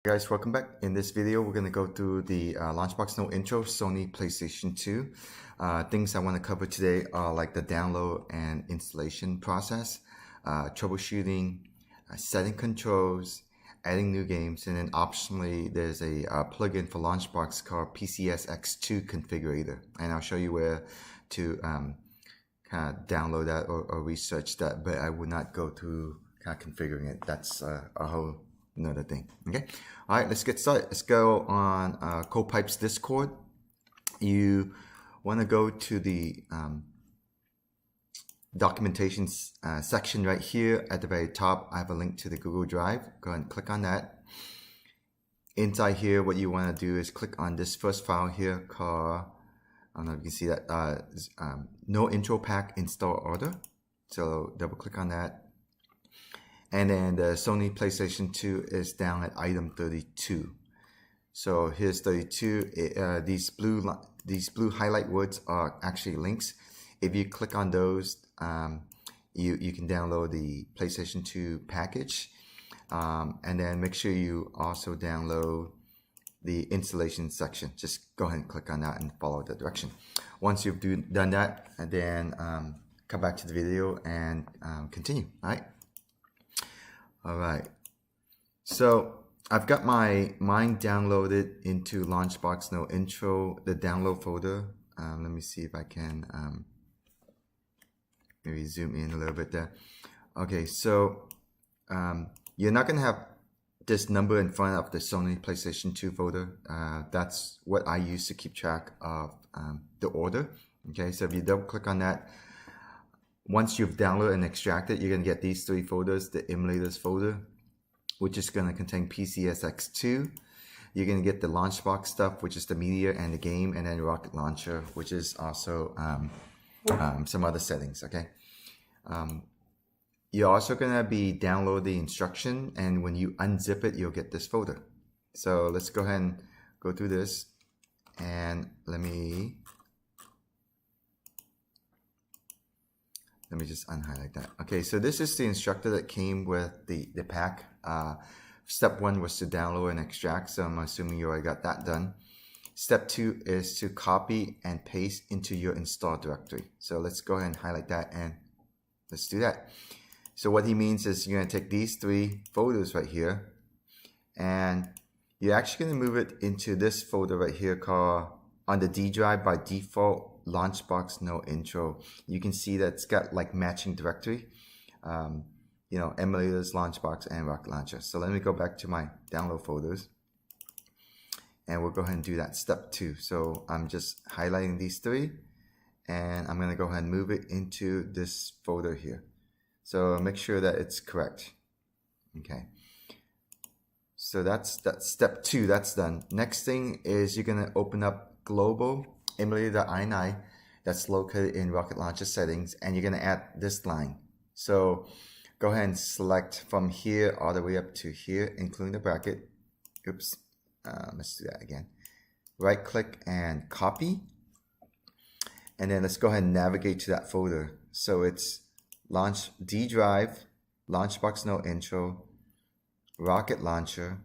Hey guys, welcome back. In this video, we're going to go through the Launchbox No Intro Sony PlayStation 2. Things I want to cover today are like the download and installation process, troubleshooting, setting controls, adding new games, and then optionally there's a plugin for Launchbox called PCSX2 Configurator. And I'll show you where to kind of download that or research that, but I would not go through kind of configuring it. That's a whole another thing. Okay, all right, let's get started. Let's go on CodePipes Discord. You want to go to the documentation section right here at the very top. I have a link to the Google Drive. Go ahead and click on that. Inside here, what you want to do is click on this first file here called, I don't know if you can see that, no intro pack install order. So double click on that. And then the Sony PlayStation 2 is down at item 32. So here's 32. These blue highlight words are actually links. If you click on those, you can download the PlayStation 2 package. And then make sure you also download the installation section. Just go ahead and click on that and follow the direction. Once you've done that, and then come back to the video and continue. All right. All right, so I've got mine downloaded into Launchbox No Intro, the download folder. Let me see if I can maybe zoom in a little bit there. Okay, so you're not going to have this number in front of the Sony PlayStation 2 folder. That's what I use to keep track of the order. Okay, so if you double click on that, once you've downloaded and extracted, you're going to get these three folders, the emulators folder, which is going to contain PCSX2. You're going to get the Launchbox stuff, which is the media and the game, and then Rocket Launcher, which is also some other settings, okay? You're also going to be download the instruction, and when you unzip it, you'll get this folder. So let's go ahead and go through this, and let me just unhighlight that. Okay, so this is the instructor that came with the pack. Step 1 was to download and extract, so I'm assuming you already got that done. Step 2 is to copy and paste into your install directory. So let's go ahead and highlight that and let's do that. So what he means is you're going to take these three folders right here and you're actually going to move it into this folder right here called, on the D drive by default, Launchbox No Intro. You can see that it's got like matching directory, you know, emulators, Launchbox, and Rocket Launcher. So let me go back to my download folders and we'll go ahead and do that step 2. So I'm just highlighting these three and I'm going to go ahead and move it into this folder here. So make sure that it's correct. Okay. So that's step 2. That's done. Next thing is you're going to open up global emulator.ini that's located in Rocket Launcher settings, and you're going to add this line. So go ahead and select from here all the way up to here, including the bracket. Oops, let's do that again. Right click and copy, and then let's go ahead and navigate to that folder. So it's launch D drive, Launchbox No Intro, Rocket Launcher,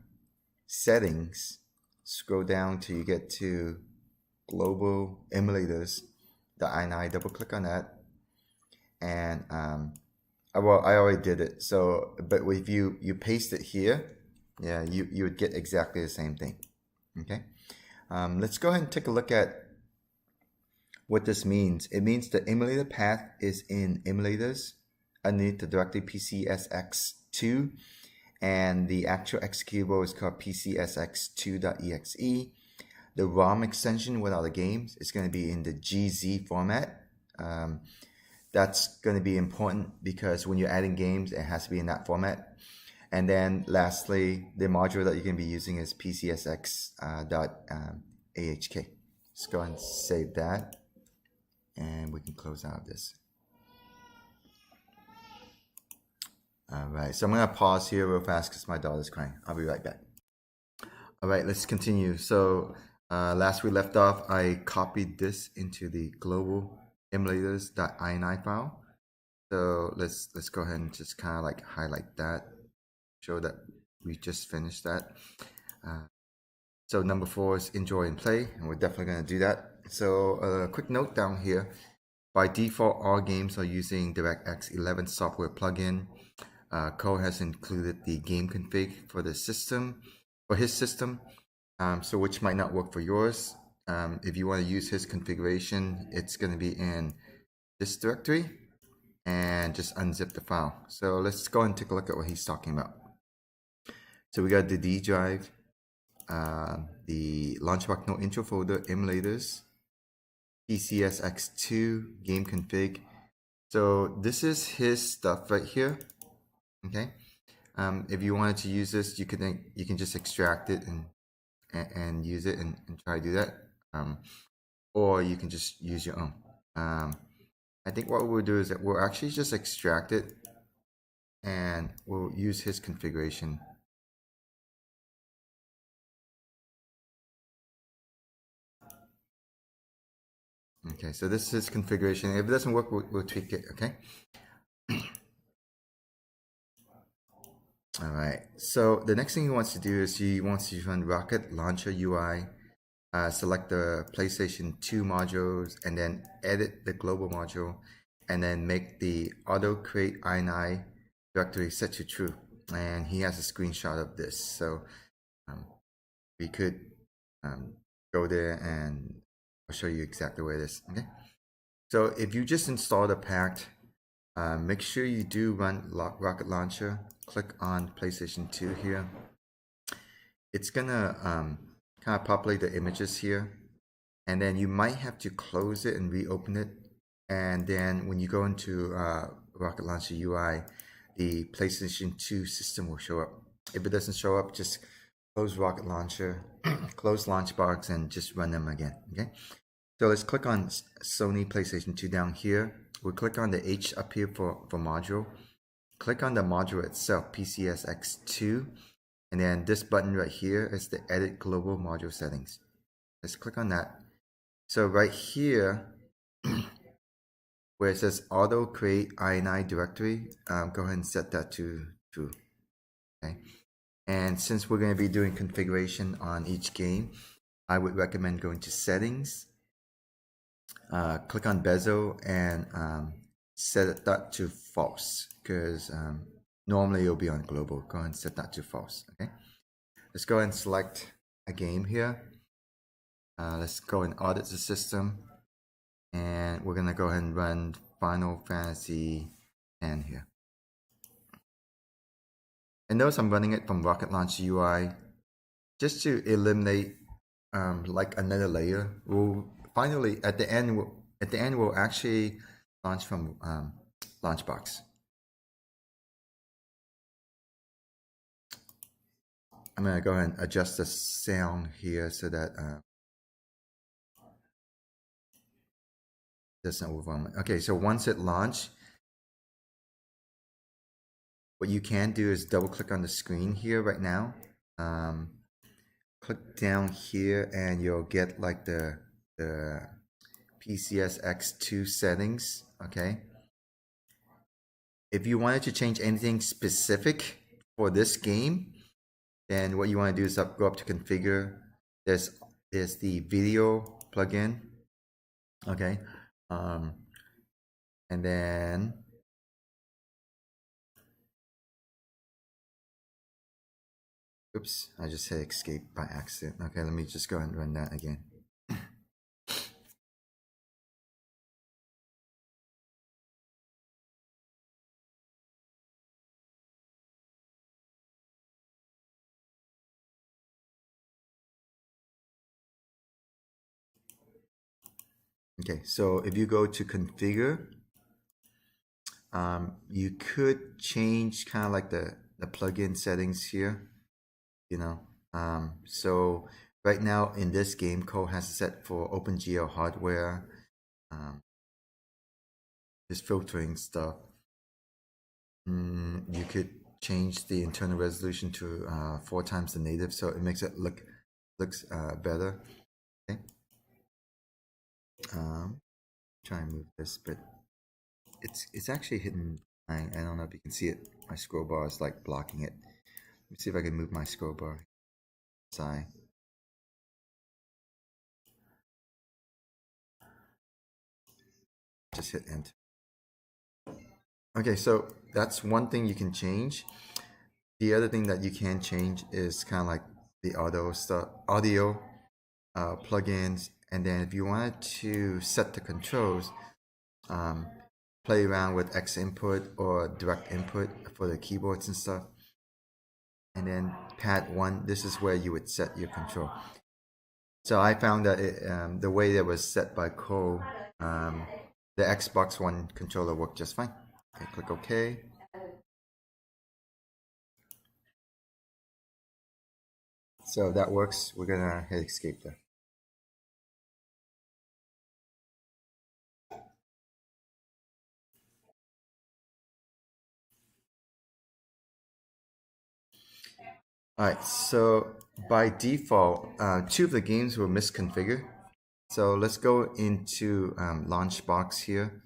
settings. Scroll down till you get to global emulators, the ini. Double click on that, and well, I already did it. So, but if you paste it here, yeah, you would get exactly the same thing. Okay, let's go ahead and take a look at what this means. It means the emulator path is in emulators underneath the directory PCSX2, and the actual executable is called PCSX2.exe. The ROM extension with all the games is going to be in the GZ format. That's going to be important because when you're adding games, it has to be in that format. And then lastly, the module that you're going to be using is PCSX.ahk. Let's go and save that. And we can close out this. All right, so I'm going to pause here real fast because my daughter's crying. I'll be right back. All right, let's continue. So last we left off, I copied this into the global emulators.ini file. So let's go ahead and just kind of like highlight that, show that we just finished that. So number 4 is enjoy and play, and we're definitely going to do that. So a quick note down here. By default, all games are using DirectX 11 software plugin. Cole has included the game config for the system, for his system, so which might not work for yours. If you want to use his configuration, it's going to be in this directory, and just unzip the file. So let's go and take a look at what he's talking about. So we got the D drive, the Launchbox no intro folder, emulators, PCSX2, game config. So this is his stuff right here. Okay. If you wanted to use this, you can just extract it and use it and try to do that. Or you can just use your own. I think what we'll do is that we'll actually just extract it and we'll use his configuration. Okay, so this is his configuration. If it doesn't work, we'll tweak it, okay? All right, so the next thing he wants to do is he wants to run Rocket Launcher UI, select the PlayStation 2 modules, and then edit the global module, and then make the auto create ini directory set to true. And he has a screenshot of this, so we could go there and I'll show you exactly where it is. Okay, so if you just install the pack, make sure you do run Rocket Launcher. Click on PlayStation 2 here. It's gonna kind of populate the images here, and then you might have to close it and reopen it. And then when you go into Rocket Launcher UI, the PlayStation 2 system will show up. If it doesn't show up, just close Rocket Launcher, close Launchbox, and just run them again. Okay. So let's click on Sony PlayStation 2 down here. We'll click on the H up here for module. Click on the module itself, PCSX2. And then this button right here is the Edit Global Module Settings. Let's click on that. So right here, where it says Auto Create ini Directory, go ahead and set that to true. Okay. And since we're going to be doing configuration on each game, I would recommend going to Settings, click on Bezel, and set that to false, because normally it'll be on global. Go ahead and set that to false. Okay. Let's go ahead and select a game here. Let's go and audit the system, and we're gonna go ahead and run Final Fantasy X here. And notice I'm running it from Rocket Launcher UI just to eliminate like another layer. We'll finally at the end we'll actually launch from Launchbox. I'm gonna go ahead and adjust the sound here so that doesn't overwhelm it. Okay, so once it launched, what you can do is double click on the screen here right now. Click down here and you'll get like the PCSX2 settings. Okay. If you wanted to change anything specific for this game, then what you want to do is go up to configure. There's the video plugin. Okay. And then oops, I just hit escape by accident. Okay, let me just go and run that again. Okay, so if you go to configure, you could change kind of like the plugin settings here, you know. So right now in this game, Cole has it set for OpenGL hardware, just filtering stuff. You could change the internal resolution to 4 times the native, so it makes it looks better. Okay. Try and move this, but it's actually hidden. I don't know if you can see it. My scroll bar is like blocking it. Let me see if I can move my scroll bar. SI. Just hit enter. Okay, so that's one thing you can change. The other thing that you can change is kind of like the audio plugins, and then if you wanted to set the controls, play around with X input or direct input for the keyboards and stuff. And then pad 1, this is where you would set your control. So I found that the way that was set by Cole, the Xbox One controller worked just fine. Okay, click OK. So that works. We're gonna hit escape there. Alright, so by default, 2 of the games were misconfigured. So let's go into Launchbox here.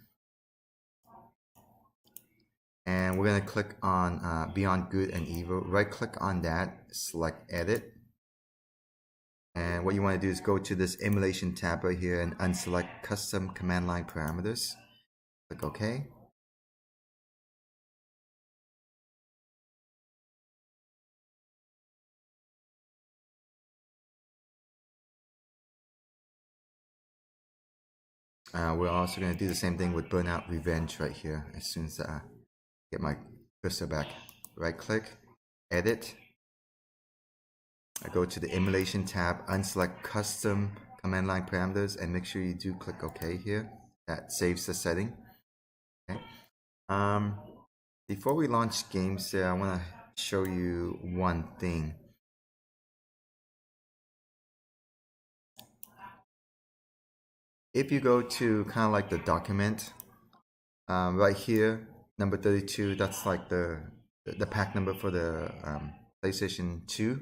And we're going to click on Beyond Good and Evil. Right click on that, select Edit. And what you want to do is go to this Emulation tab right here and unselect Custom Command Line Parameters. Click OK. We're also going to do the same thing with Burnout Revenge right here. As soon as I get my cursor back, right click, Edit. I go to the Emulation tab, unselect Custom Command Line Parameters, and make sure you do click OK here. That saves the setting. Okay. Before we launch games there, I want to show you one thing. If you go to kind of like the document, right here, number 32, that's like the pack number for the PlayStation 2.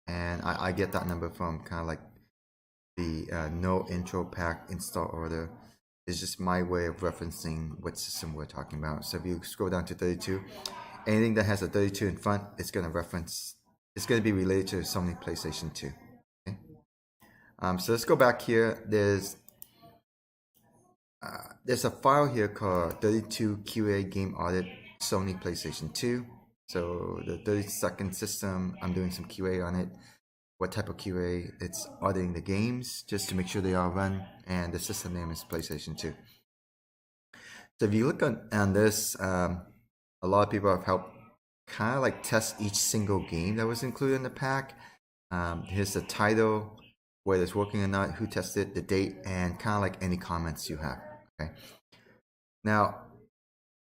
And I get that number from kind of like the no intro pack install order. It's just my way of referencing what system we're talking about. So if you scroll down to 32, anything that has a 32 in front, it's going to be related to Sony PlayStation 2. Okay? So let's go back here. There's a file here called 32 QA Game Audit Sony PlayStation 2. So the 32nd system, I'm doing some QA on it. What type of QA? It's auditing the games just to make sure they all run, and the system name is PlayStation 2. So if you look on this, a lot of people have helped kind of like test each single game that was included in the pack. Here's the title, whether it's working or not, who tested, the date, and kind of like any comments you have. Okay. Now,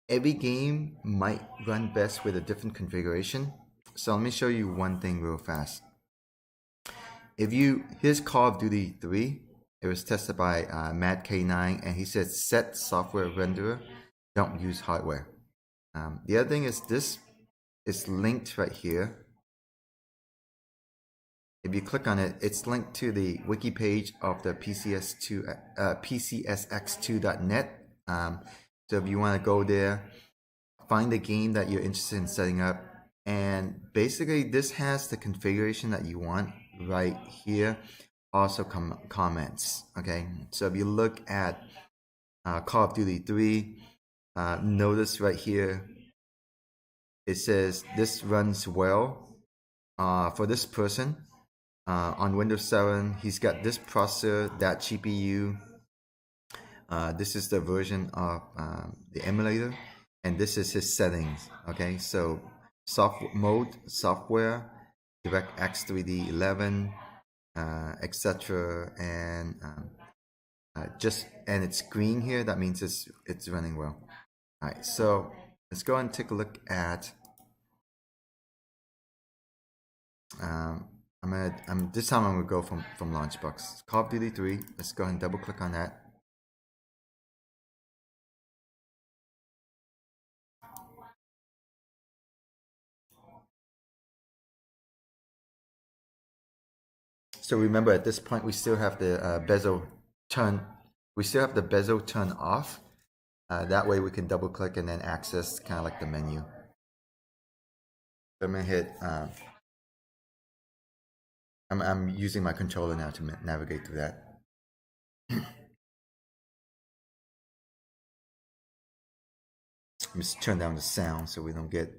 every game might run best with a different configuration. So let me show you one thing real fast. Here's Call of Duty 3. It was tested by Matt K9, and he said set software renderer, don't use hardware. The other thing is this is linked right here. If you click on it, it's linked to the wiki page of the PCSX2.net. So if you want to go there, find the game that you're interested in setting up, and basically this has the configuration that you want right here. Also comments. Okay, so if you look at Call of Duty 3, notice right here it says this runs well for this person on Windows 7. He's got this processor, that GPU. This is the version of the emulator, and this is his settings. Okay, so software, DirectX 3D 11, etc. And and it's green here. That means it's running well. All right, so let's go and take a look at. This time I'm gonna go from Launchbox. Call of Duty 3. Let's go ahead and double click on that. So remember, at this point, we still have the bezel turn. We still have the bezel turn off. That way, we can double click and then access kind of like the menu. So I'm gonna hit. I'm using my controller now to navigate through that. Let me just turn down the sound so we don't get.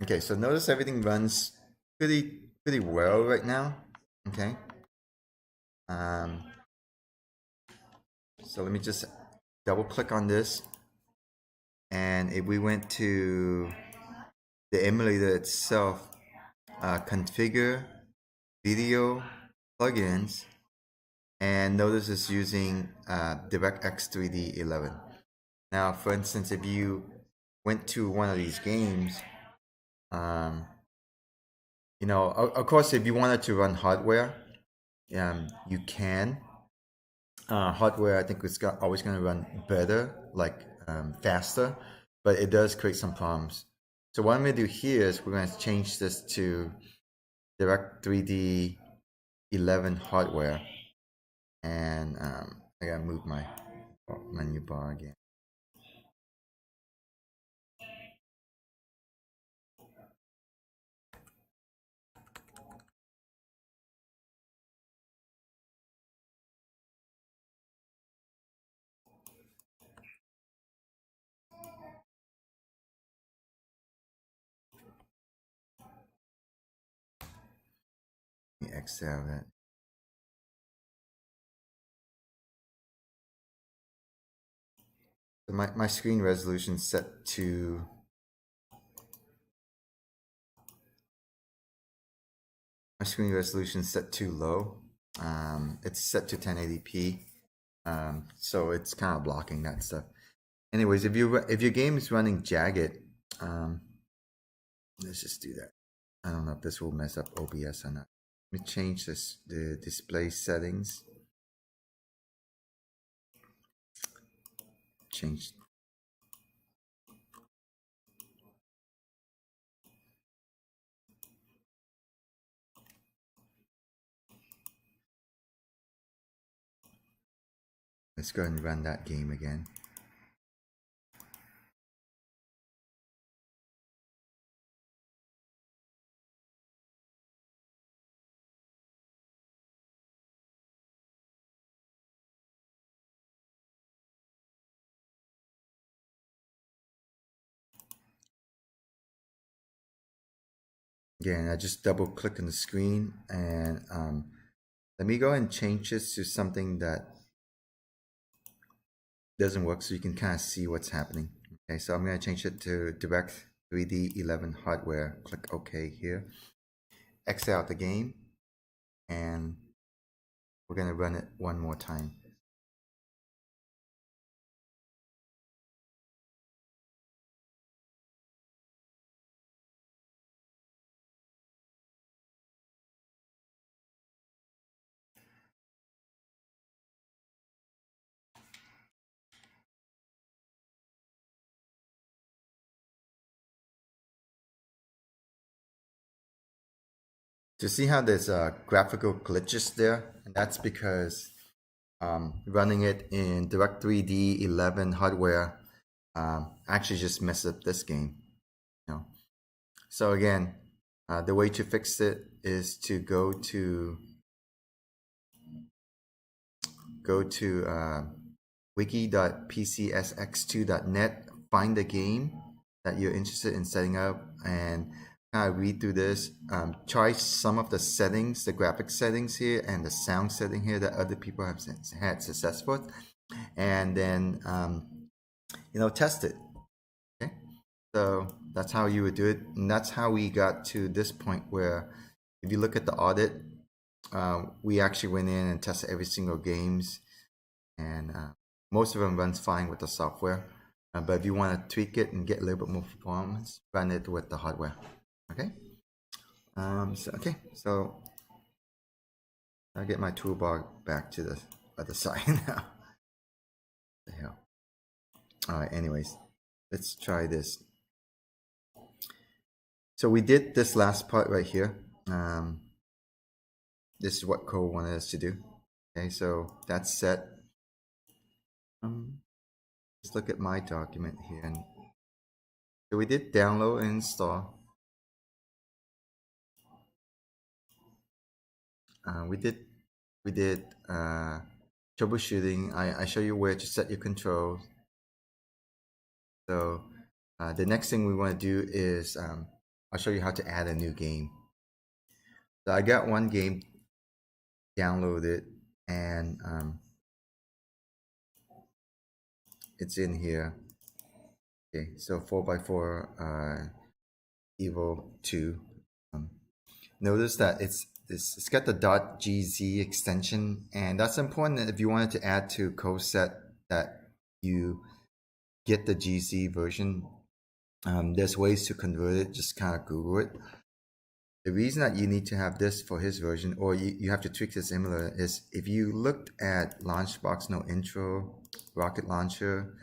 Okay, so notice everything runs pretty well right now. Okay. So let me just double click on this, and if we went to the emulator itself, configure video plugins, and notice it's using DirectX 3D 11. Now, for instance, if you went to one of these games, you know, of course, if you wanted to run hardware, you can. Hardware, I think, it's always going to run better, like faster, but it does create some problems. So what I'm going to do here is we're going to change this to Direct 3D 11 hardware, and I got to move my menu bar again. Let me exhale that. So my screen resolution set to too low. It's set to 1080p, so it's kind of blocking that stuff. Anyways, if your game is running jagged, let's just do that. I don't know if this will mess up OBS or not. Let me change the display settings. Change. Let's go ahead and run that game again. Again, I just double click on the screen, and let me go ahead and change this to something that doesn't work, so you can kind of see what's happening. Okay, so I'm going to change it to Direct 3D 11 hardware. Click OK here. Exit out the game, and we're going to run it one more time. To see how there's graphical glitches there, and that's because running it in Direct 3D 11 hardware actually just messed up this game. You know? So again, the way to fix it is to go to wiki.pcsx2.net, find the game that you're interested in setting up, and kind of read through this. Try some of the settings, the graphic settings here, and the sound setting here that other people have had success with, and then test it. Okay, so that's how you would do it, and that's how we got to this point where, if you look at the audit, we actually went in and tested every single games, and most of them runs fine with the software. But if you want to tweak it and get a little bit more performance, run it with the hardware. Okay. So I'll get my toolbar back to the other side now. The hell. All right. Anyways, let's try this. So we did this last part right here. This is what code wanted us to do. Okay, so that's set. Let's look at my document here. And so we did download and install. We did troubleshooting. I show you where to set your controls. So the next thing we want to do is I'll show you how to add a new game. So I got one game downloaded, and it's in here. Okay, so 4x4 Evo 2. Notice that it's got the .gz extension, and that's important if you wanted to add to code set that you get the GZ version. There's ways to convert it, just kind of Google it. The reason that you need to have this for his version, or you have to tweak this emulator, is if you looked at Launchbox no intro, Rocket Launcher,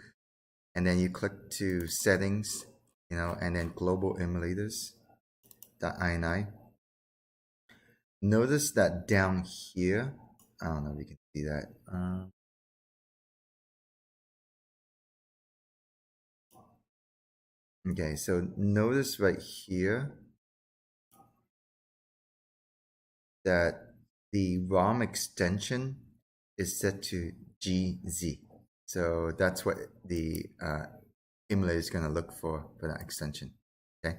and then you click to settings, and then global emulators, .ini. Notice that down here, I don't know if you can see that. Okay, so notice right here that the ROM extension is set to GZ. So that's what the emulator is going to look for that extension. Okay,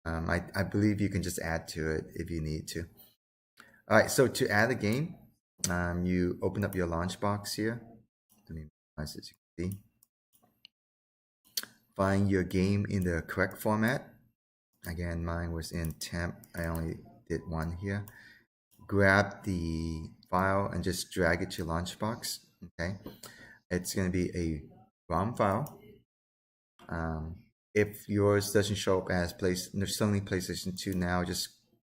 I believe you can just add to it if you need to. All right, so to add a game, you open up your Launchbox here. Let me minimize it so you can see. Find your game in the correct format. Again, mine was in temp. I only did one here. Grab the file and just drag it to Launchbox. Okay, it's going to be a ROM file. If yours doesn't show up as Sony PlayStation 2 now, just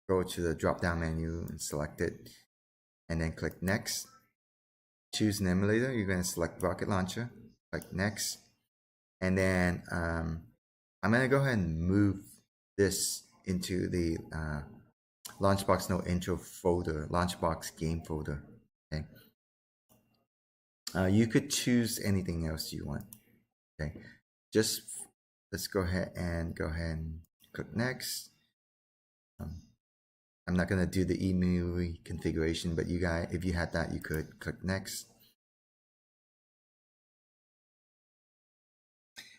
go to the drop-down menu and select it, and then click Next. Choose an emulator. You're going to select Rocket Launcher. Click Next, and then I'm going to go ahead and move this into the Launchbox no intro folder, Launchbox game folder. Okay. You could choose anything else you want. Okay. Just let's go ahead and click Next. I'm not gonna do the email configuration, but you guys, if you had that, you could click Next.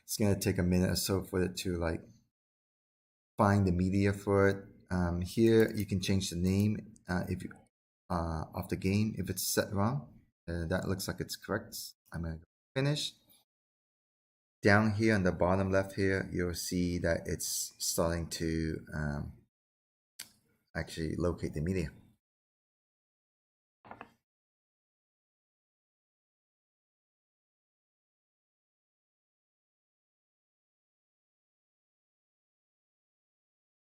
It's gonna take a minute or so for it to like find the media for it. Here you can change the name if you of the game if it's set wrong. That looks like it's correct. I'm gonna go finish. Down here on the bottom left here, you'll see that it's starting to actually locate the media.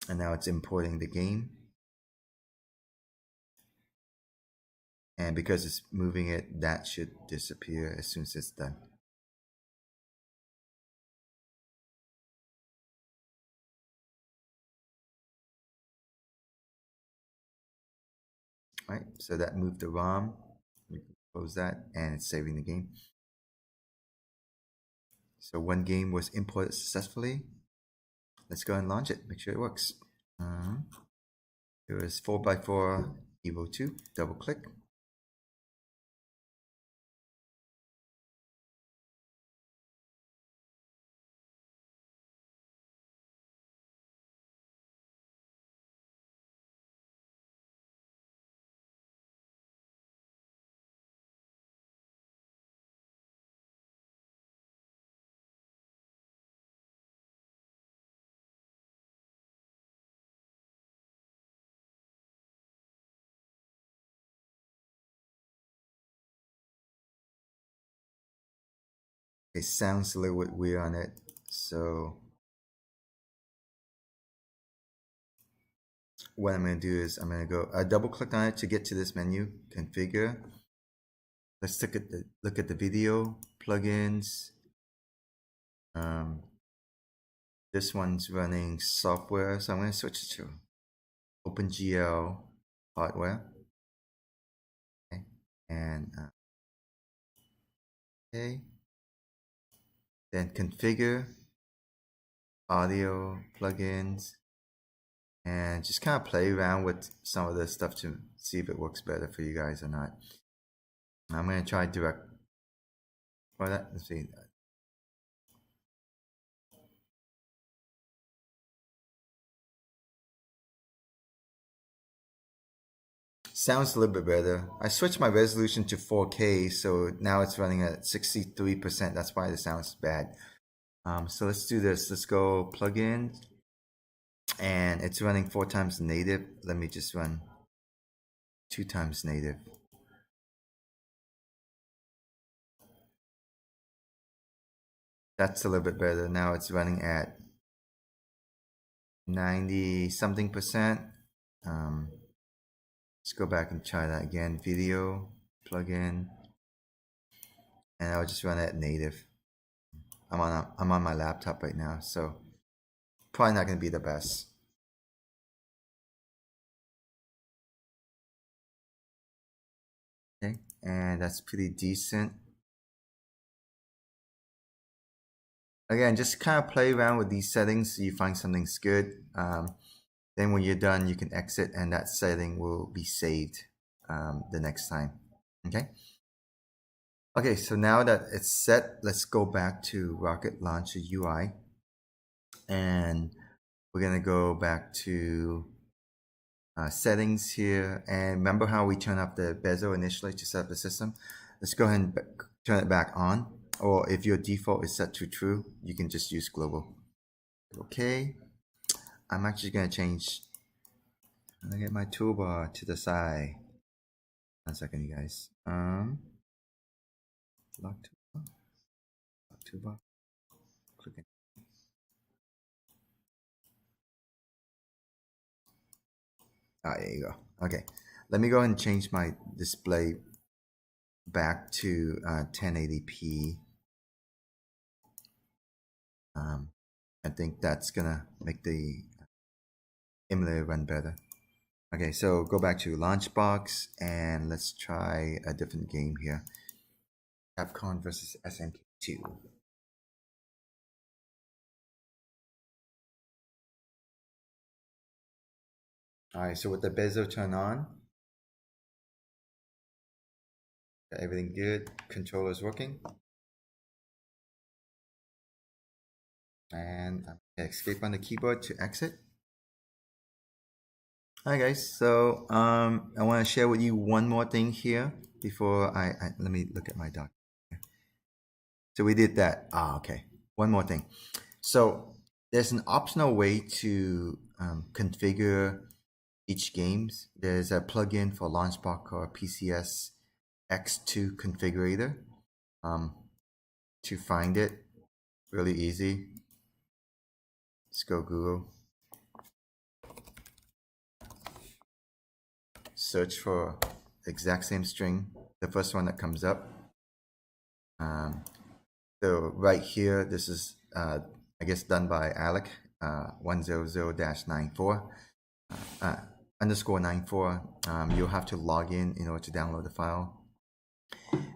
And now it's importing the game. And because it's moving it, that should disappear as soon as it's done. All right, so that moved the ROM. We can close that, and it's saving the game. So one game was imported successfully. Let's go and launch it, make sure it works. It was 4x4 Evo 2, double click. It sounds a little bit weird on it, so what I'm going to do is I'm going to go double click on it to get to this menu, configure. Let's look at the video plugins. This one's running software, so I'm going to switch it to OpenGL hardware. Okay, and okay. then configure, audio, plugins, and just kind of play around with some of this stuff to see if it works better for you guys or not. I'm going to try direct for that. Let's see. Sounds a little bit better. I switched my resolution to 4K, so now it's running at 63%. That's why the sound's bad. So let's do this. Let's go plugin, and it's running 4 times native. Let me just run 2 times native. That's a little bit better. Now it's running at 90 something percent. Let's go back and try that again. Video, plugin, and I'll just run it native. I'm on my laptop right now, so probably not going to be the best. Okay, and that's pretty decent. Again, just kind of play around with these settings so you find something's good. Then when you're done, you can exit, and that setting will be saved the next time. Okay. Okay, so now that it's set, let's go back to Rocket Launcher UI, and we're gonna go back to settings here. And remember how we turn up the bezel initially to set up the system? Let's go ahead and turn it back on. Or if your default is set to true, you can just use global. Okay. I'm actually gonna change. I'm gonna get my toolbar to the side. 1 second, you guys. Lock toolbar. Click it. There you go. Okay, let me go ahead and change my display back to 1080p. I think that's gonna make the emulator run better. Okay, so go back to Launchbox and let's try a different game here. Capcom versus SNK2. Alright, so with the bezel turned on, everything good, controller's working. And I'm gonna escape on the keyboard to exit. Hi guys, so I want to share with you one more thing here before let me look at my doc. So we did that. Okay. One more thing. So there's an optional way to configure each games. There's a plugin for Launchbox called PCS X2 Configurator. To find it, really easy. Let's go Google. Search for the exact same string, the first one that comes up. So right here, this is I guess done by Alec 100-94 underscore 94. You'll have to log in order to download the file.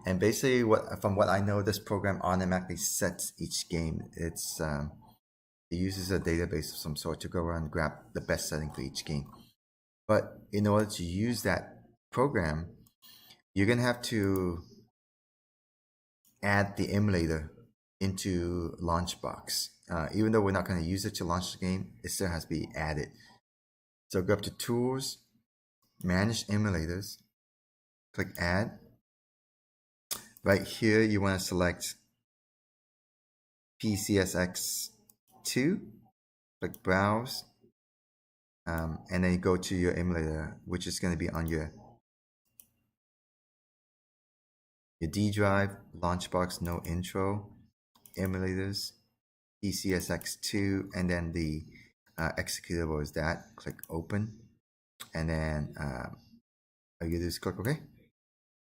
And basically, from what I know, this program automatically sets each game. It uses a database of some sort to go around and grab the best setting for each game. But in order to use that program, you're gonna have to add the emulator into Launchbox. Even though we're not going to use it to launch the game, it still has to be added. So go up to Tools, Manage Emulators, click Add. Right here, you want to select PCSX2, click Browse, and then you go to your emulator, which is going to be on your D drive, Launchbox, no intro, emulators, PCSX2, and then the executable is that. Click Open, and then you just click OK.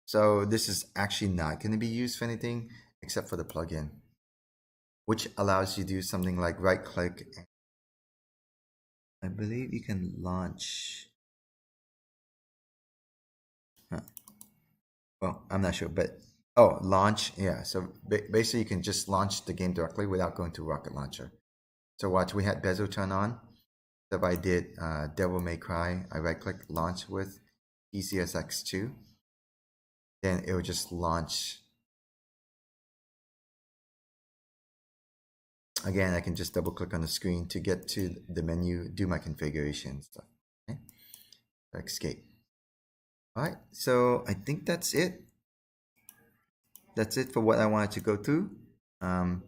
So this is actually not going to be used for anything except for the plugin, which allows you to do something like right click. I believe you can launch. Well, I'm not sure, but Oh, launch. Yeah. So basically, you can just launch the game directly without going to Rocket Launcher. So watch, we had bezel turn on. So if I did Devil May Cry, I right click launch with ECSX2, then it will just launch. Again, I can just double click on the screen to get to the menu, do my configuration stuff. Okay. Escape. All right. So I think that's it. That's it for what I wanted to go through. Um,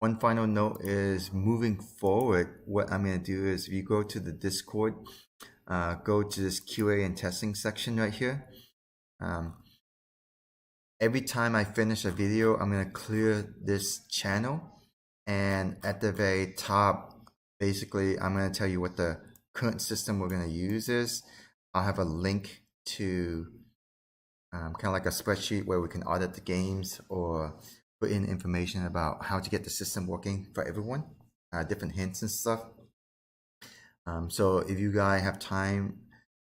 One final note is moving forward, what I'm going to do is if you go to the Discord, go to this QA and testing section right here. Um, every time I finish a video, I'm going to clear this channel. And at the very top, basically, I'm going to tell you what the current system we're going to use is. I'll have a link to kind of like a spreadsheet where we can audit the games or put in information about how to get the system working for everyone, different hints and stuff. So if you guys have time,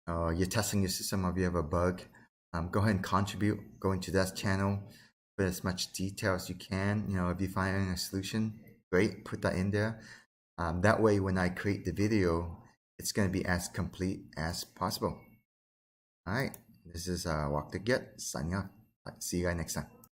you're testing your system or if you have a bug, go ahead and contribute, go into that channel, put as much detail as you can. You know, if you find a solution, great, put that in there. That way, when I create the video, it's going to be as complete as possible. All right, this is Walk to Get signing off. See you guys next time.